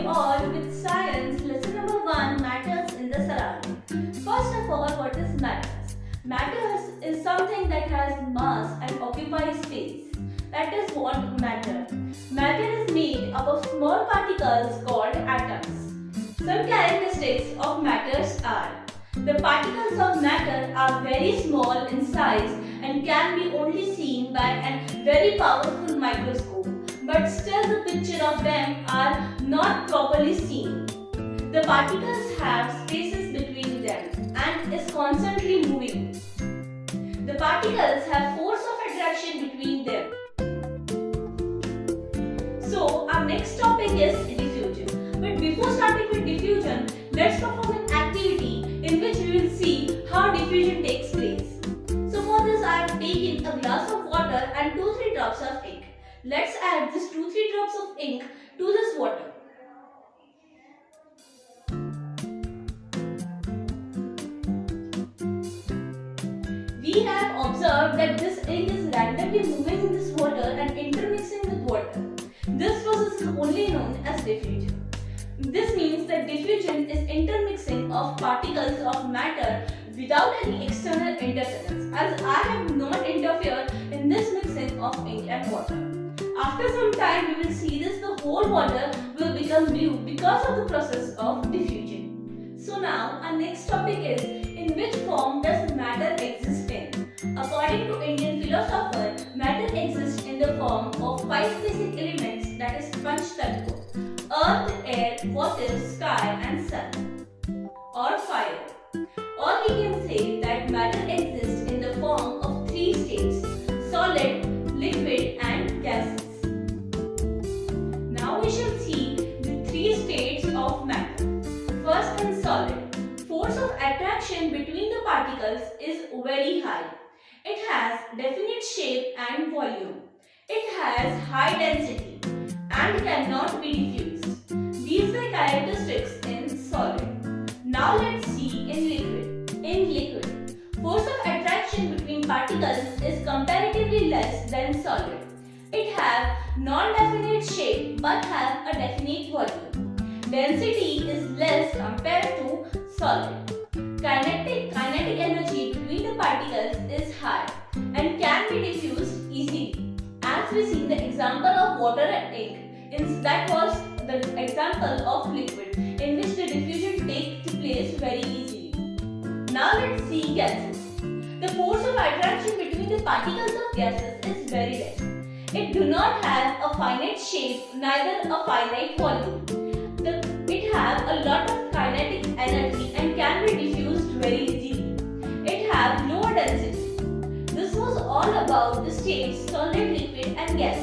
you all with science lesson number 1, matters in the surrounding. First of all, what is matters? Matters is something that has mass and occupies space. That is what matter. Matter is made up of small particles called atoms. Some characteristics of matters are: the particles of matter are very small in size and can be only seen by a very powerful microscope, but still the picture of them are not properly seen. The particles have spaces between them and is constantly moving. The particles have force of attraction between them. So our next topic is diffusion. But before starting with diffusion, let's perform an activity in which we will see how diffusion takes place. So for this I have taken a glass of water and 2-3 drops of ink. Let's add this 2-3 drops of ink to this water. We have observed that this ink is randomly moving in this water and intermixing with water. This process is only known as diffusion. This means that diffusion is intermixing of particles of matter without any external interference, as I have not interfered in this mixing of ink and water. After some time, we will see this, the whole water will become blue because of the process of diffusion. So now our next topic is, in which form does matter exist in? According to Indian philosopher, matter exists in the form of 5 basic elements, that is Panch Tattva: earth, air, water, sky and sun, or fire. Or we can say that matter exists in the form of 3 states: solid, liquid and gases. Now we shall see the 3 states of matter. First, in solid, force of attraction between the particles is very high. It has definite shape and volume. It has high density and cannot be diffused. These are characteristics in solid. Now let's see in liquid. In liquid, force of attraction between particles is comparatively less than solid. It has non-definite shape but has a definite volume. Density is less compared to solid. Kinetic energy between the particles is high and can be diffused easily. As we see the example of water and ink, that was the example of liquid in which the diffusion takes place very easily. Now let's see gases. The force of attraction between the particles of gases is very less. It do not have a finite shape, neither a finite volume. It has a lot of kinetic energy and can be diffused very easily. It has lower density. This was all about the states solid, liquid and gas.